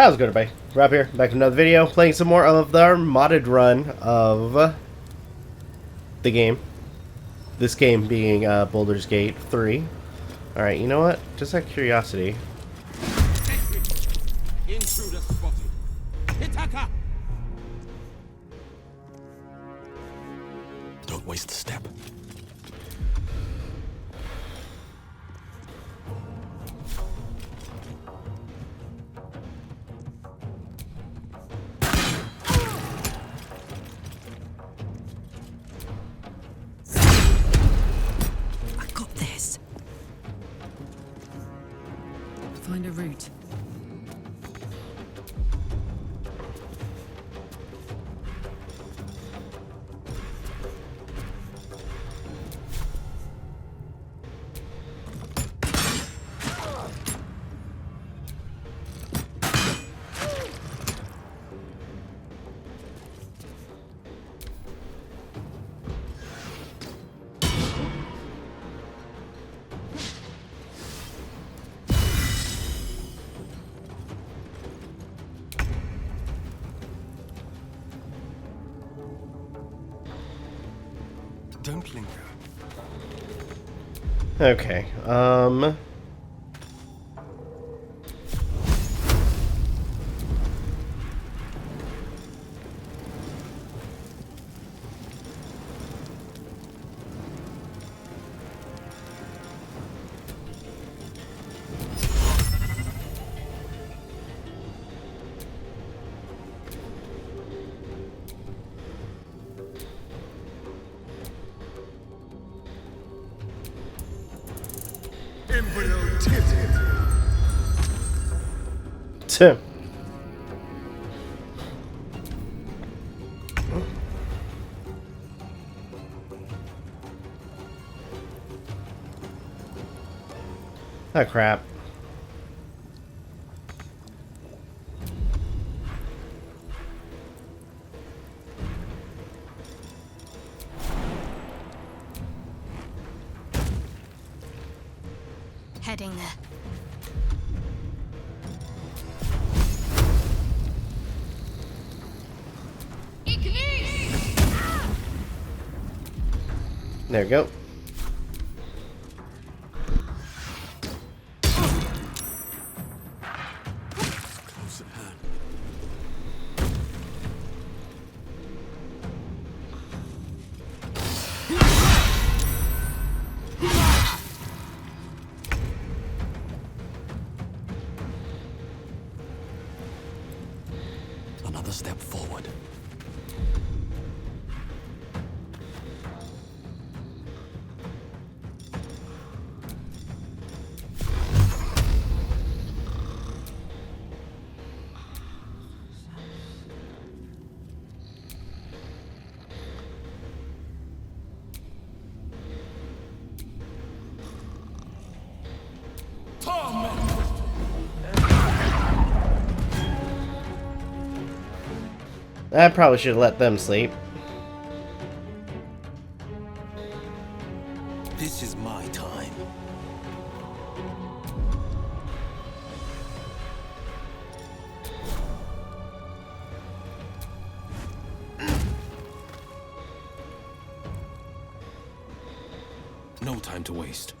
How's it going, everybody? Rob here, back with another video, playing some more of our modded run of the game. This game being Baldur's Gate 3. Alright, you know what? Just out of curiosity. Intruder spotted. Hitaka! Don't waste the step. Find a route. Don't linger. Okay, Tim. Oh crap. Heading there. There we go. Close at hand. Another step forward. I probably should have let them sleep. This is my time. No time to waste.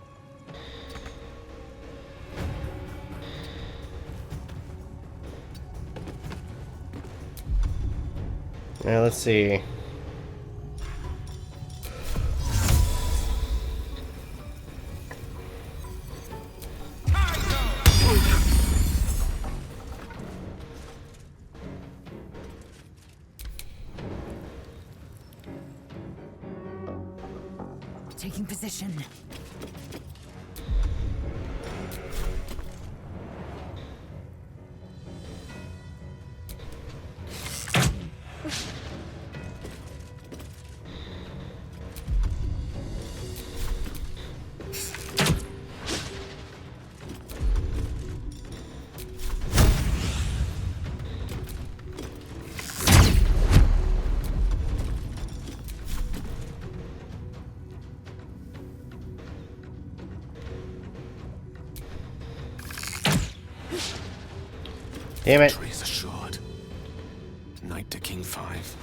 Now let's see. Taking position. Damn it. Victory is assured. Knight to King 5.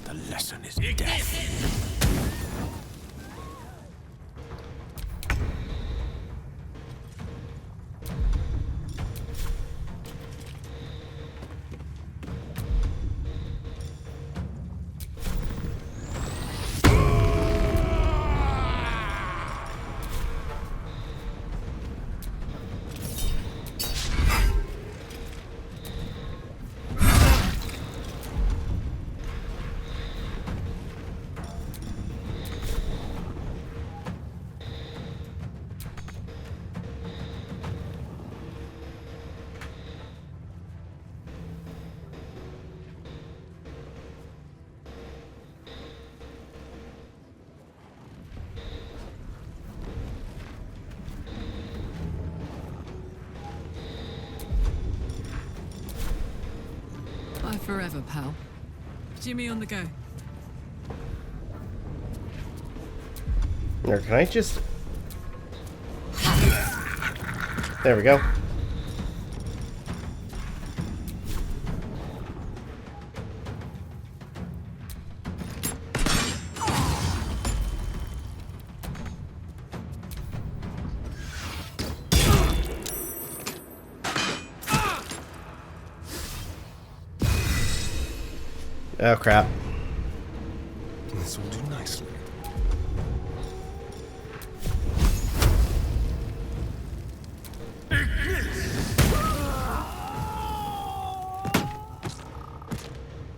The lesson is death. Bye forever, pal. Jimmy on the go. Or can I just... There we go. Oh crap. This will do nicely.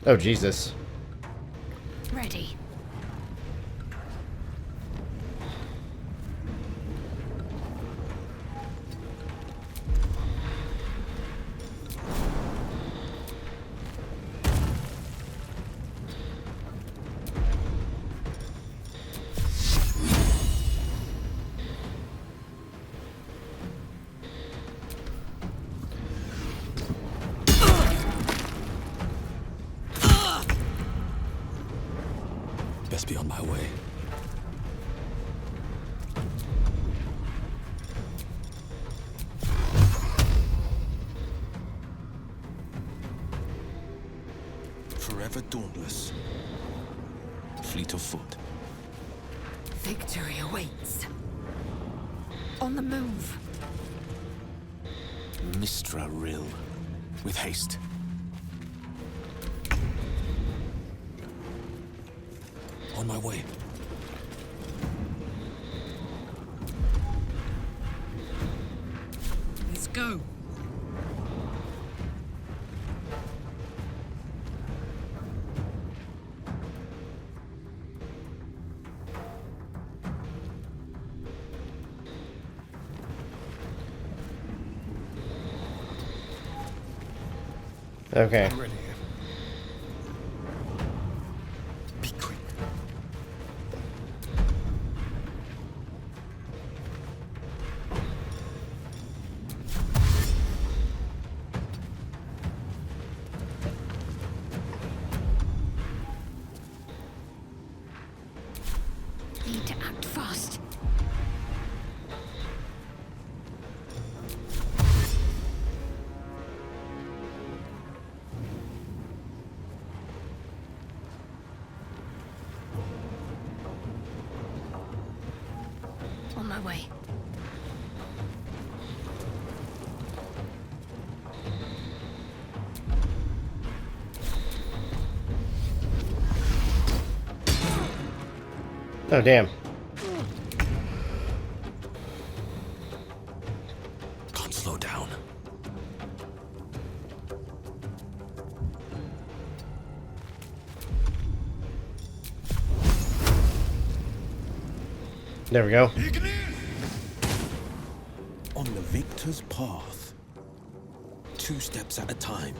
Oh Jesus. Ready. Best be on my way. Forever dauntless. Fleet of foot. Victory awaits. On the move. Mistra Rill. With haste. On my way. Let's go. Okay. I'm ready. Be quick. Need to act fast. On my way. Oh damn. Can't slow down. There we go. On the victor's path. 2 steps at a time.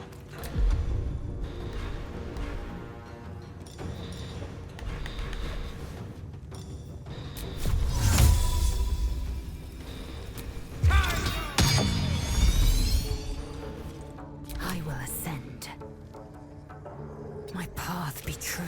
path be true.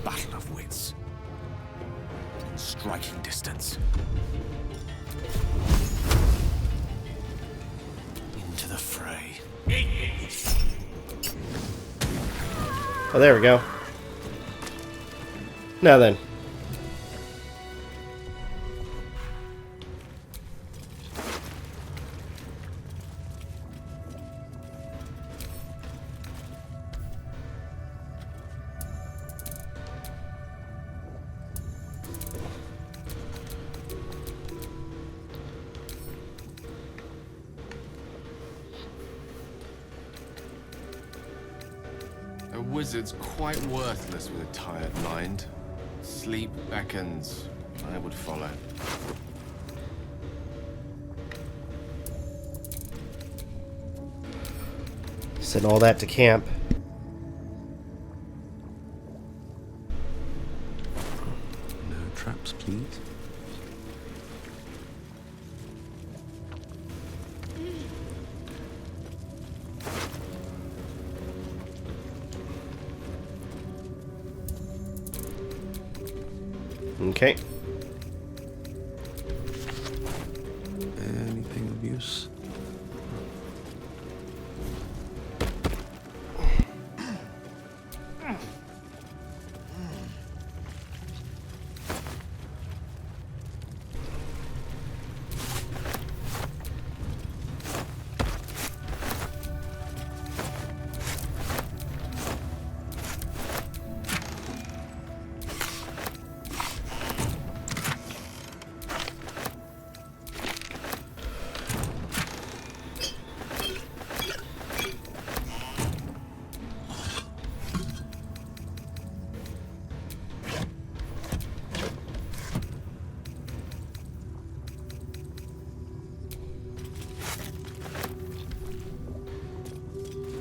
Battle of wits. In striking distance. Into the fray. Oh, there we go. Now then. A wizard's quite worthless with a tired mind. Sleep beckons. I would follow. Send all that to camp. No traps, please. Okay. Anything of use?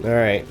All right.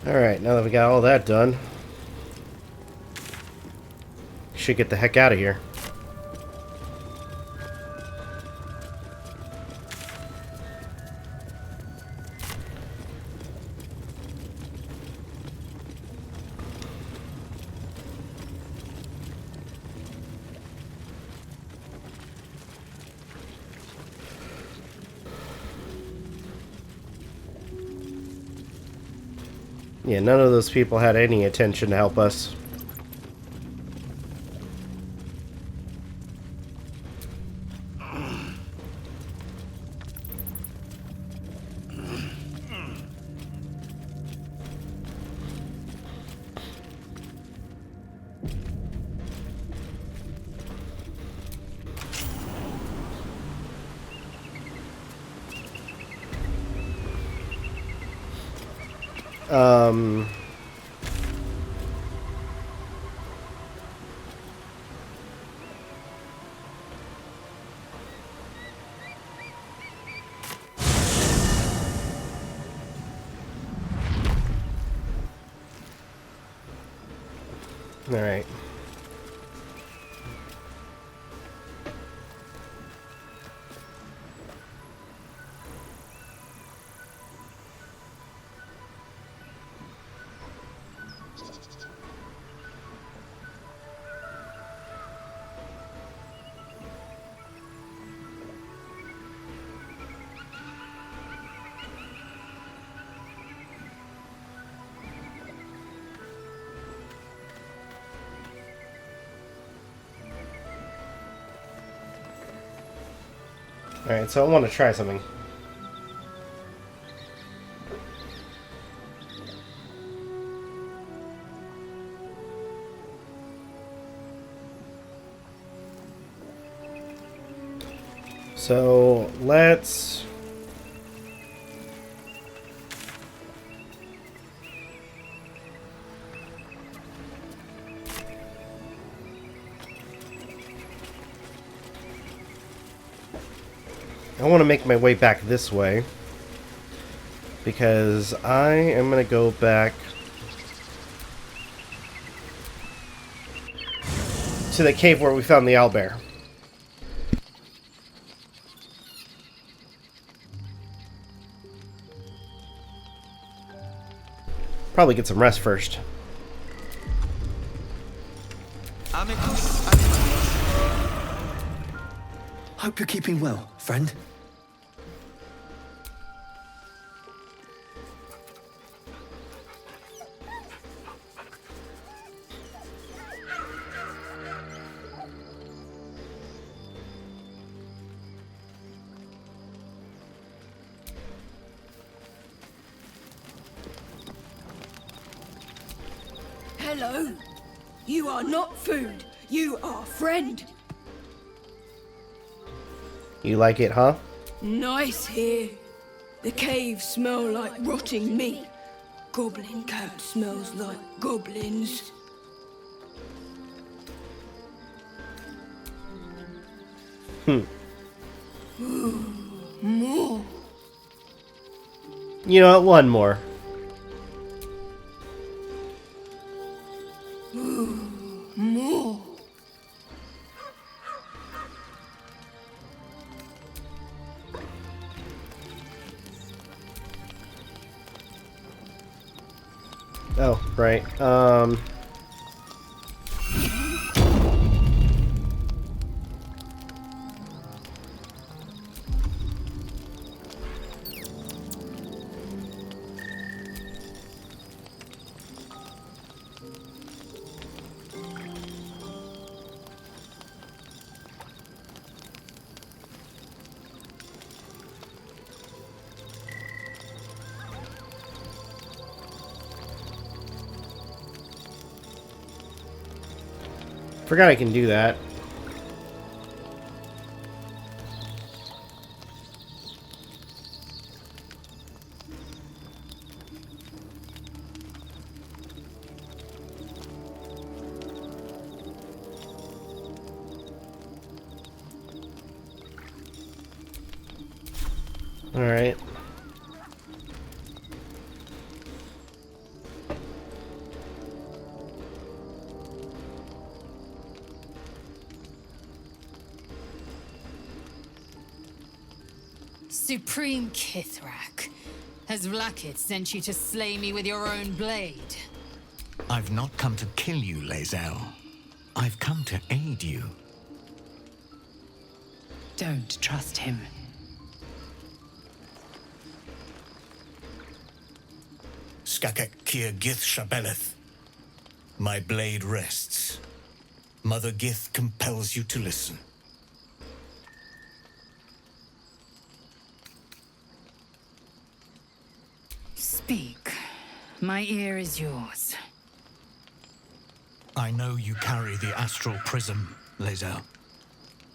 Alright, now that we got all that done, should get the heck out of here. Yeah, none of those people had any intention to help us. Alright. Alright, so I want to try something. So let's I want to make my way back this way because I am going to go back to the cave where we found the owlbear. Probably get some rest first. Hope you're keeping well, friend. Hello. You are not food. You are friend. You like it, huh? Nice here. The caves smell like rotting meat. Goblin cat smells like goblins. More. You know what? One more. More. Oh, right. Forgot I can do that. All right. Supreme Kith'rak, has VLAAKITH sent you to slay me with your own blade? I've not come to kill you, Lae'zel. I've come to aid you. Don't trust him. Skakek Kier Gith Shabeleth. My blade rests. Mother Gith compels you to listen. Speak. My ear is yours. I know you carry the astral prism, Lae'zel.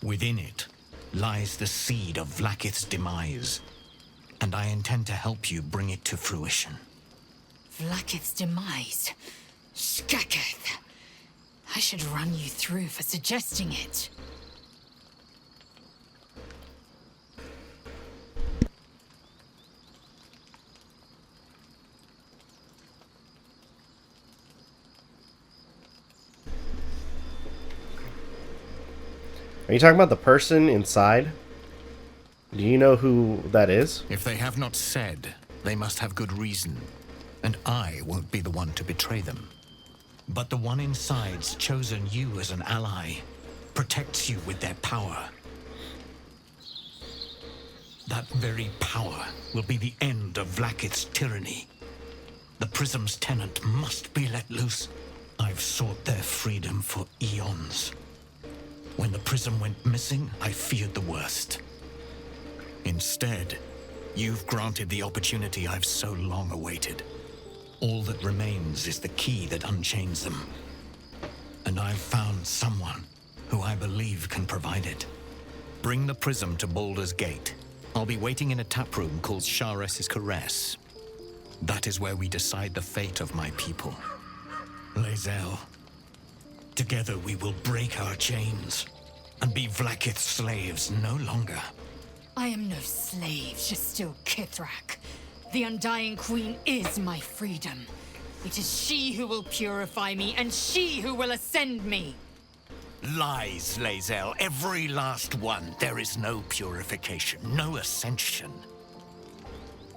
Within it lies the seed of VLAAKITH'S demise, and I intend to help you bring it to fruition. VLAAKITH'S demise? Skaketh! I should run you through for suggesting it. Are you talking about the person inside? Do you know who that is? If they have not said, they must have good reason, and I won't be the one to betray them. But the one inside's chosen you as an ally, protects you with their power. That very power will be the end of VLAAKITH'S tyranny. The Prism's tenant must be let loose. I've sought their freedom for eons. When the Prism went missing, I feared the worst. Instead, you've granted the opportunity I've so long awaited. All that remains is the key that unchains them. And I've found someone who I believe can provide it. Bring the prism to Baldur's Gate. I'll be waiting in a taproom called Shares's Caress. That is where we decide the fate of my people. Lae'zel, together we will break our chains and be VLAAKITH'S slaves no longer. I am no slave, Jastil Kithrak. The Undying Queen is my freedom. It is she who will purify me, and she who will ascend me. Lies, Lae'zel, every last one. There is no purification, no ascension.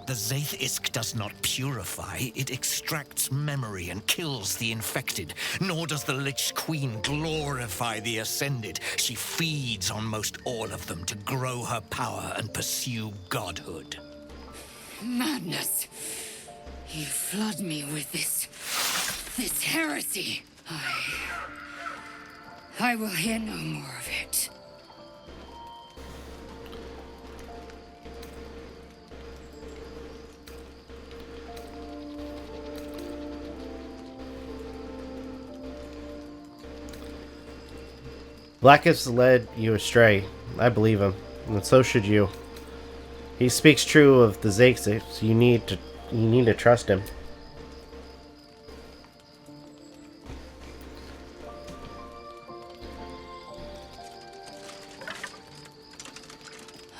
The Zaith Isk does not purify, it extracts memory and kills the infected. Nor does the Lich Queen glorify the ascended. She feeds on most all of them to grow her power and pursue godhood. Madness! You flood me with this heresy. I will hear no more of it. Blackest led you astray. I believe him, and so should you. He speaks true of the Zaxix. You need to trust him.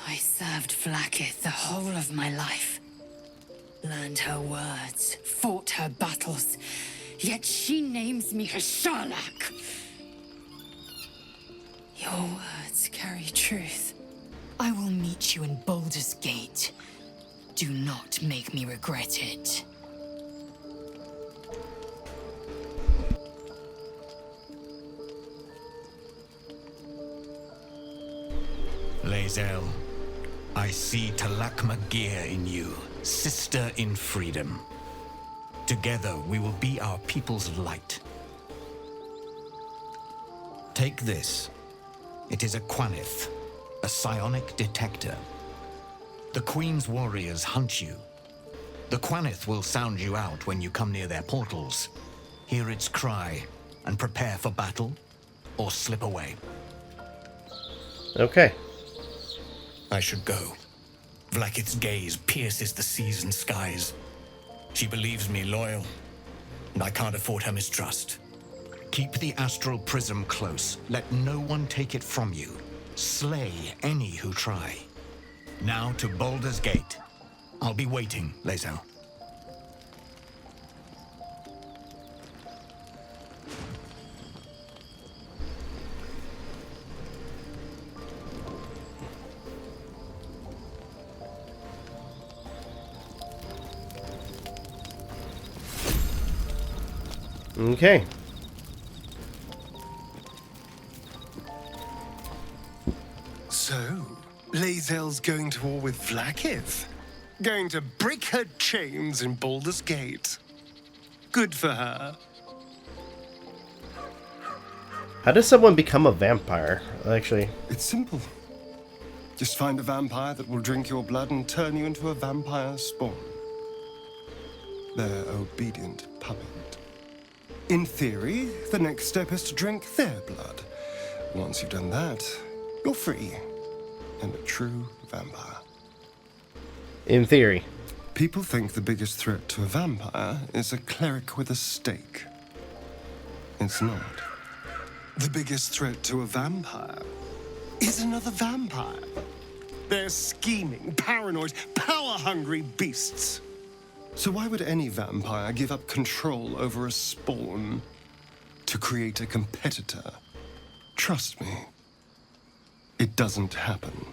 I served VLAAKITH the whole of my life. Learned her words, fought her battles, yet she names me her Sharlak. Your words carry truth. I will meet you in Baldur's Gate. Do not make me regret it. Lae'zel, I see Talakma Gear in you, sister in freedom. Together we will be our people's light. Take this. It is a Quanith, a psionic detector. The Queen's warriors hunt you. The Quanith will sound you out when you come near their portals. Hear its cry and prepare for battle, or slip away. Okay. I should go. VLAAKITH'S gaze pierces the seas and skies. She believes me loyal, and I can't afford her mistrust. Keep the astral prism close. Let no one take it from you. Slay any who try. Now to Baldur's Gate. I'll be waiting, Lae'zel. Okay. So, Lae'zel's going to war with VLAAKITH? Going to break her chains in Baldur's Gate? Good for her. How does someone become a vampire, actually? It's simple. Just find a vampire that will drink your blood and turn you into a vampire spawn. Their obedient puppet. In theory, the next step is to drink their blood. Once you've done that, you're free and a true vampire. In theory. People think the biggest threat to a vampire is a cleric with a stake. It's not. The biggest threat to a vampire is another vampire. They're scheming, paranoid, power-hungry beasts. So why would any vampire give up control over a spawn to create a competitor? Trust me, it doesn't happen.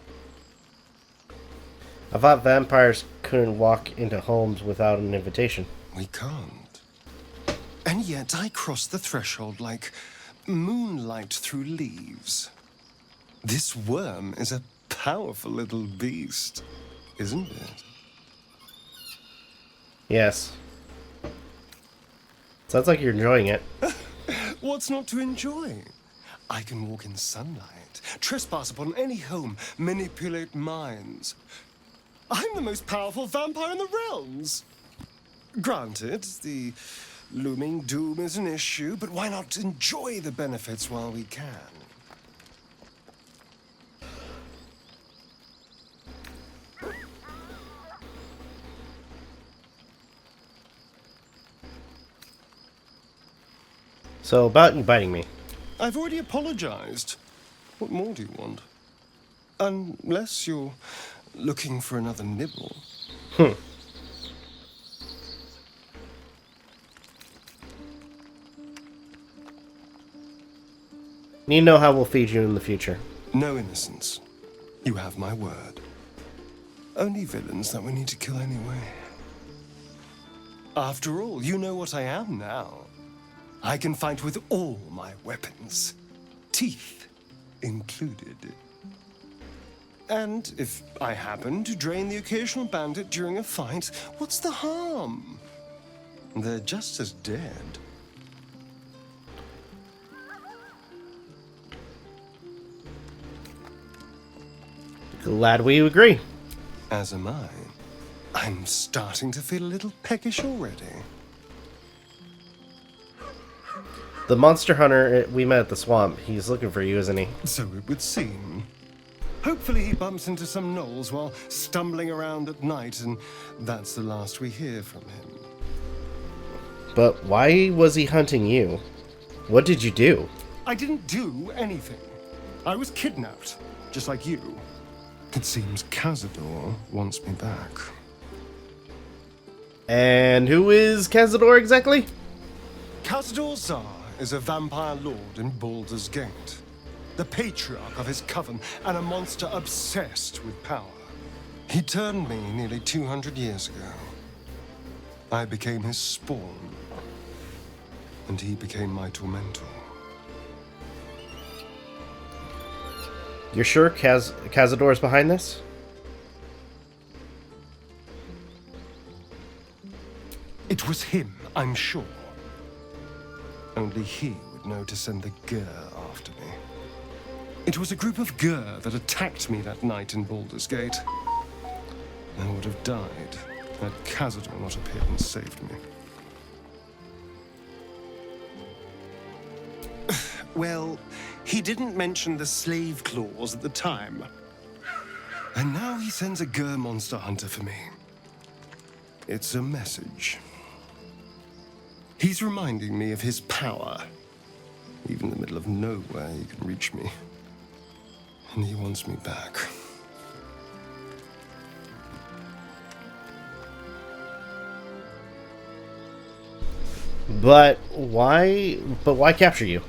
I thought vampires couldn't walk into homes without an invitation. We can't. And yet I cross the threshold like moonlight through leaves. This worm is a powerful little beast, isn't it? Yes. Sounds like you're enjoying it. What's not to enjoy? I can walk in sunlight, trespass upon any home, manipulate minds. I'm the most powerful vampire in the realms. Granted, the looming doom is an issue, but why not enjoy the benefits while we can? So, about you biting me. I've already apologized. What more do you want? Unless you're looking for another nibble. You know how we'll feed you in the future. No innocence. You have my word. Only villains that we need to kill anyway. After all, you know what I am now. I can fight with all my weapons. Teeth included. And if I happen to drain the occasional bandit during a fight, what's the harm? They're just as dead. Glad we agree. As am I. I'm starting to feel a little peckish already. The monster hunter we met at the swamp, he's looking for you, isn't he? So it would seem. Hopefully he bumps into some gnolls while stumbling around at night, and that's the last we hear from him. But why was he hunting you? What did you do? I didn't do anything. I was kidnapped, just like you. It seems Cazador wants me back. And who is Cazador exactly? Cazador Zar is a vampire lord in Baldur's Gate. The patriarch of his coven and a monster obsessed with power. He turned me nearly 200 years ago. I became his spawn, and he became my tormentor. You're sure Cazador's behind this? It was him, I'm sure. Only he would know to send the Gur after me. It was a group of Gur that attacked me that night in Baldur's Gate. I would have died had Cazador not appeared and saved me. Well, he didn't mention the slave clause at the time. And now he sends a Gur monster hunter for me. It's a message. He's reminding me of his power. Even in the middle of nowhere, he can reach me. And he wants me back. But why capture you?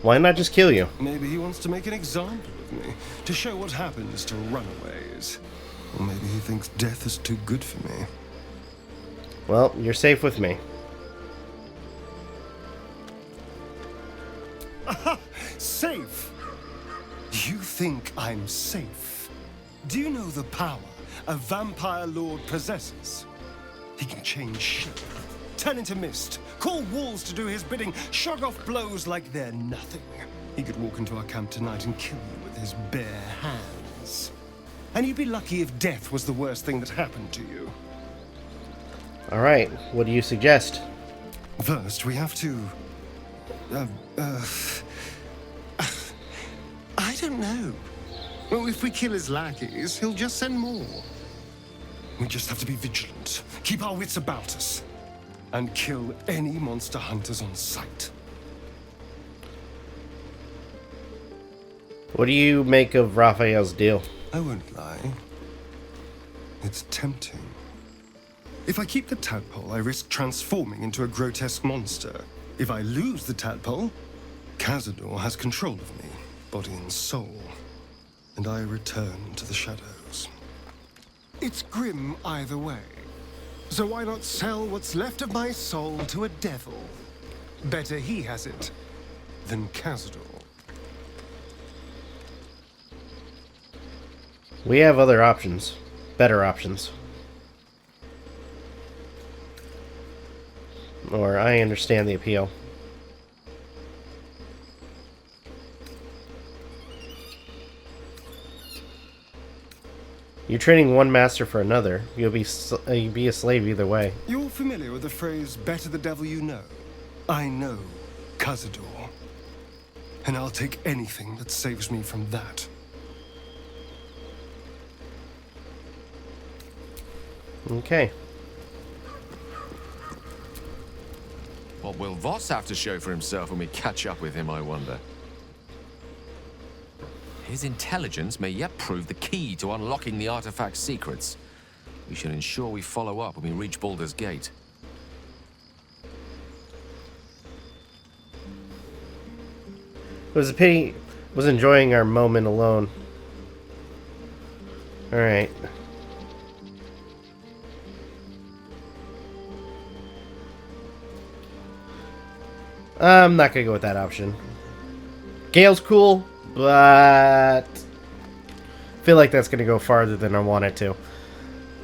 Why not just kill you? Maybe he wants to make an example of me, to show what happens to runaways. Or maybe he thinks death is too good for me. Well, you're safe with me. Aha! Safe! You think I'm safe? Do you know the power a vampire lord possesses? He can change shape, turn into mist, call walls to do his bidding, shrug off blows like they're nothing. He could walk into our camp tonight and kill you with his bare hands. And you'd be lucky if death was the worst thing that happened to you. Alright, what do you suggest? First, we have to... I don't know. Well, if we kill his lackeys, he'll just send more. We just have to be vigilant, keep our wits about us, and kill any monster hunters on sight. What do you make of Raphael's deal? I won't lie. It's tempting. If I keep the tadpole, I risk transforming into a grotesque monster. If I lose the tadpole, Cazador has control of me, body and soul, and I return to the shadows. It's grim either way. So why not sell what's left of my soul to a devil? Better he has it than Cazador. We have other options. Better options. Or I understand the appeal. You're trading one master for another. You'll be a slave either way. You're familiar with the phrase, better the devil you know? I know Cazador. And I'll take anything that saves me from that. Okay. What will Voss have to show for himself when we catch up with him, I wonder? His intelligence may yet prove the key to unlocking the artifact's secrets. We should ensure we follow up when we reach Baldur's Gate. It was a pity. Was enjoying our moment alone. All right. I'm not gonna go with that option. Gale's cool, but I feel like that's gonna go farther than I want it to.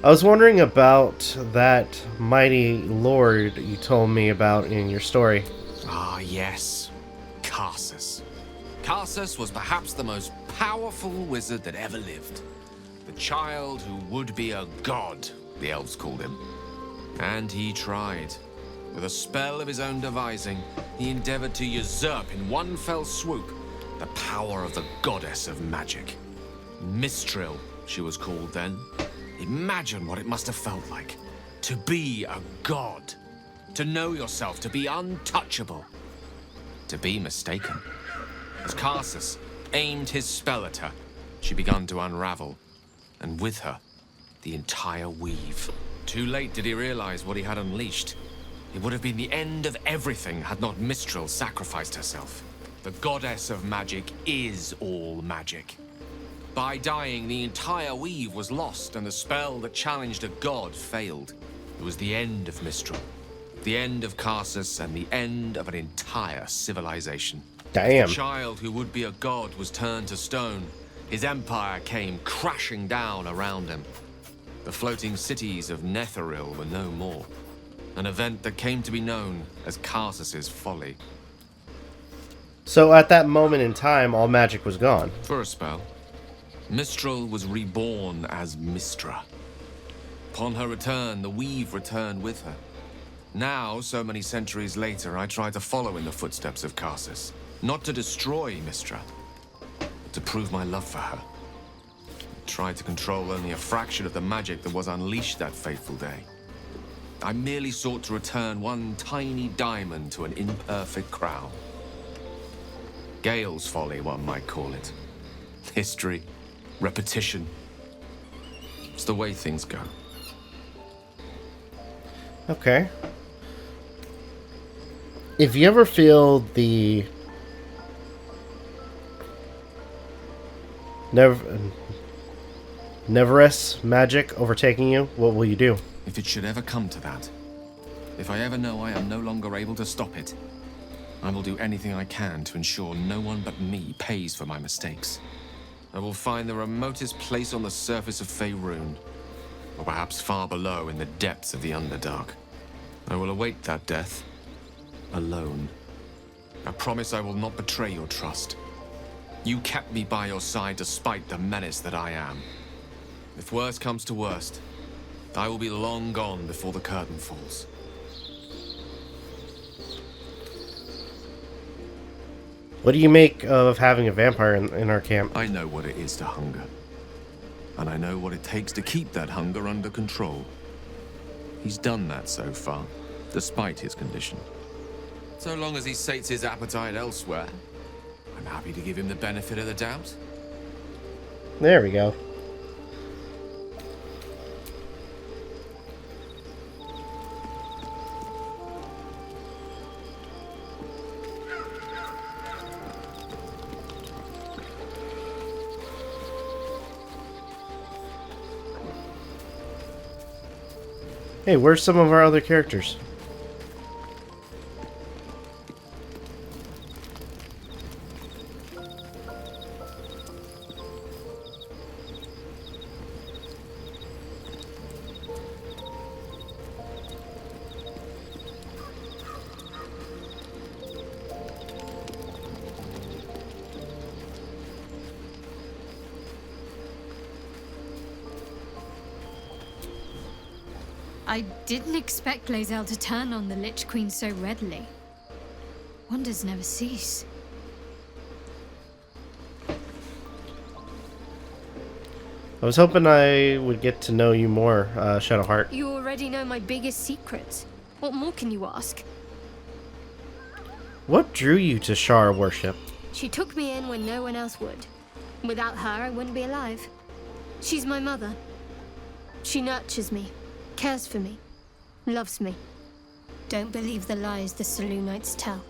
I was wondering about that mighty lord you told me about in your story. Ah, yes. Karsus. Karsus was perhaps the most powerful wizard that ever lived. The child who would be a god, the elves called him. And he tried. With a spell of his own devising, he endeavored to usurp in one fell swoop the power of the goddess of magic. Mistral, she was called then. Imagine what it must have felt like to be a god, to know yourself, to be untouchable, to be mistaken. As Karsus aimed his spell at her, she began to unravel, and with her, the entire weave. Too late did he realize what he had unleashed. It would have been the end of everything had not Mistral sacrificed herself. The goddess of magic is all magic. By dying, the entire weave was lost, and the spell that challenged a god failed. It was the end of Mistral, the end of Karsus, and the end of an entire civilization. Damn. The child who would be a god was turned to stone. His empire came crashing down around him. The floating cities of Netheril were no more. An event that came to be known as Karsus's folly. So at that moment in time, all magic was gone. For a spell, Mistral was reborn as Mistra. Upon her return, the weave returned with her. Now, so many centuries later, I try to follow in the footsteps of Karsus. Not to destroy Mistra, but to prove my love for her. I tried to control only a fraction of the magic that was unleashed that fateful day. I merely sought to return one tiny diamond to an imperfect crown. Gale's folly, one might call it. History, repetition. It's the way things go. Okay. If you ever feel the Neverest magic overtaking you, what will you do? If it should ever come to that, if I ever know I am no longer able to stop it, I will do anything I can to ensure no one but me pays for my mistakes. I will find the remotest place on the surface of Faerun, or perhaps far below in the depths of the Underdark. I will await that death, alone. I promise I will not betray your trust. You kept me by your side despite the menace that I am. If worst comes to worst, I will be long gone before the curtain falls. What do you make of having a vampire in our camp? I know what it is to hunger. And I know what it takes to keep that hunger under control. He's done that so far, despite his condition. So long as he sates his appetite elsewhere, I'm happy to give him the benefit of the doubt. There we go. Hey, where's some of our other characters? I didn't expect Lae'zel to turn on the Lich Queen so readily. Wonders never cease. I was hoping I would get to know you more, Shadowheart. You already know my biggest secrets. What more can you ask? What drew you to Shar worship? She took me in when no one else would. Without her, I wouldn't be alive. She's my mother. She nurtures me, cares for me, loves me. Don't believe the lies the Selûnites tell.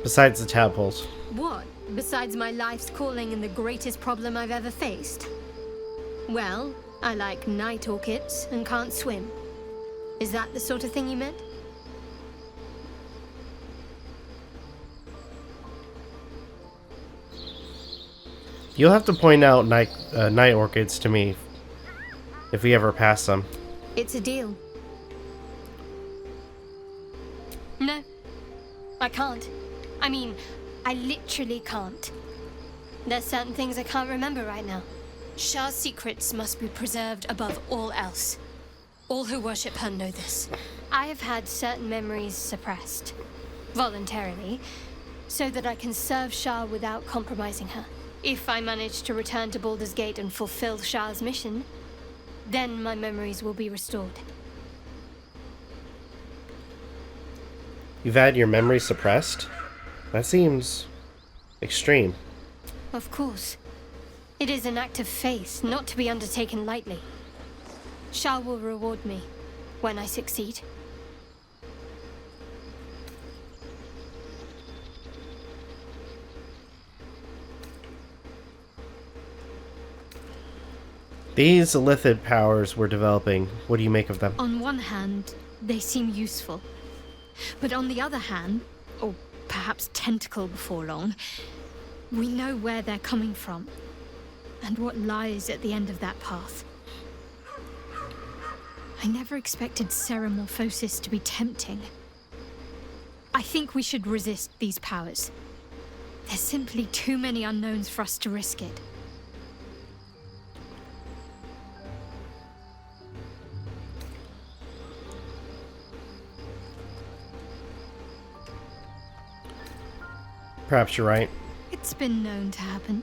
Besides the tadpoles. What? Besides my life's calling and the greatest problem I've ever faced? Well, I like night orchids and can't swim. Is that the sort of thing you meant? You'll have to point out night orchids to me if we ever pass them. It's a deal. No, I can't. I mean, I literally can't. There's certain things I can't remember right now. Shar's secrets must be preserved above all else. All who worship her know this. I have had certain memories suppressed, voluntarily, so that I can serve Shar without compromising her. If I manage to return to Baldur's Gate and fulfill Shar's mission, then my memories will be restored. You've had your memory suppressed? That seems extreme. Of course. It is an act of faith, not to be undertaken lightly. Shar will reward me when I succeed. These illithid powers we're developing, what do you make of them? On one hand, they seem useful. But on the other hand, or perhaps tentacle before long, we know where they're coming from, and what lies at the end of that path. I never expected Ceremorphosis to be tempting. I think we should resist these powers. There's simply too many unknowns for us to risk it. Perhaps you're right. It's been known to happen.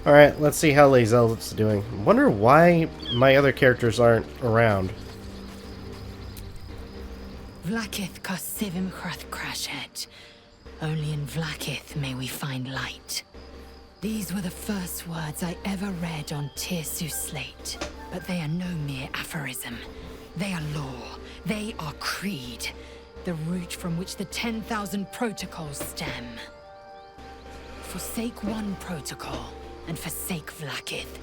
Alright, let's see how Lae'zel's doing. Wonder why my other characters aren't around. VLAAKITH Kosivim Hrath Crashet. Only in VLAAKITH may we find light. These were the first words I ever read on Tirsu's slate, but they are no mere aphorism. They are law. They are creed. The root from which the 10,000 protocols stem. Forsake one protocol, and forsake VLAAKITH.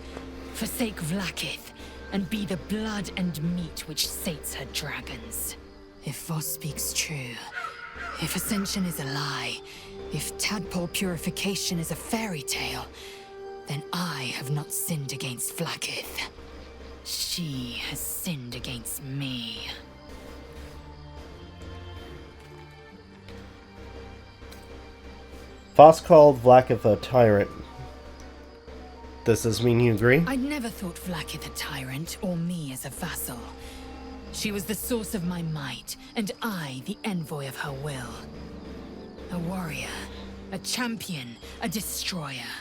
Forsake VLAAKITH, and be the blood and meat which sates her dragons. If Voss speaks true, if Ascension is a lie, if tadpole purification is a fairy tale, then I have not sinned against VLAAKITH. She has sinned against me. Voss called VLAAKITH a tyrant. Does this mean you agree? I'd never thought VLAAKITH a tyrant, or me as a vassal. She was the source of my might, and I the envoy of her will. A warrior, a champion, a destroyer.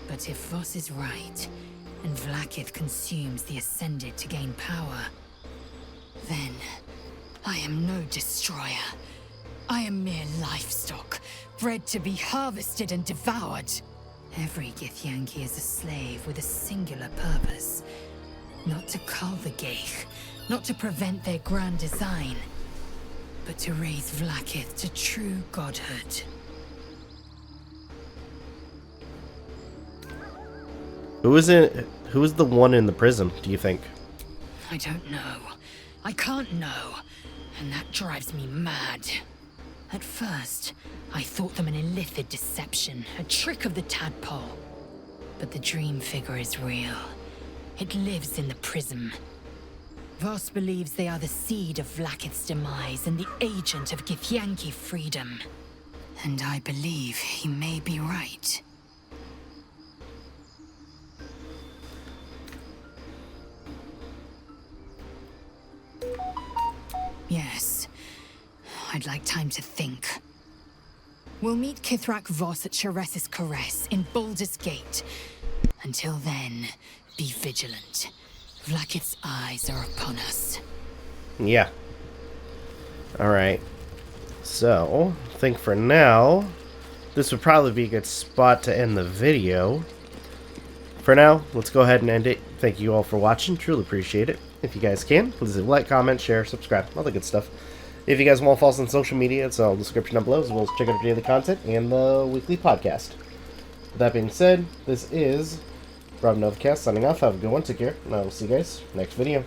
But if Voss is right, and VLAAKITH consumes the Ascended to gain power, then I am no destroyer. I am mere livestock, bred to be harvested and devoured. Every Githyanki is a slave with a singular purpose. Not to cull the Geich, not to prevent their grand design, but to raise VLAAKITH to true godhood. Who is the one in the prison, do you think? I don't know. I can't know. And that drives me mad. At first, I thought them an illithid deception, a trick of the tadpole. But the dream figure is real. It lives in the prism. Voss believes they are the seed of VLAAKITH'S demise and the agent of Githyanki freedom. And I believe he may be right. Yes. I'd like time to think. We'll meet Kithrak Voss at Sheres's Caress in Baldur's Gate. Until then, be vigilant. VLAAKITH'S eyes are upon us. Yeah. Alright. So, I think for now, this would probably be a good spot to end the video. For now, let's go ahead and end it. Thank you all for watching. Truly appreciate it. If you guys can, please leave a like, comment, share, subscribe, all the good stuff. If you guys want to follow us on social media, it's all in the description down below, as well as check out our daily content and the weekly podcast. With that being said, this is Novakast signing off. Have a good one. Take care. And I will see you guys next video.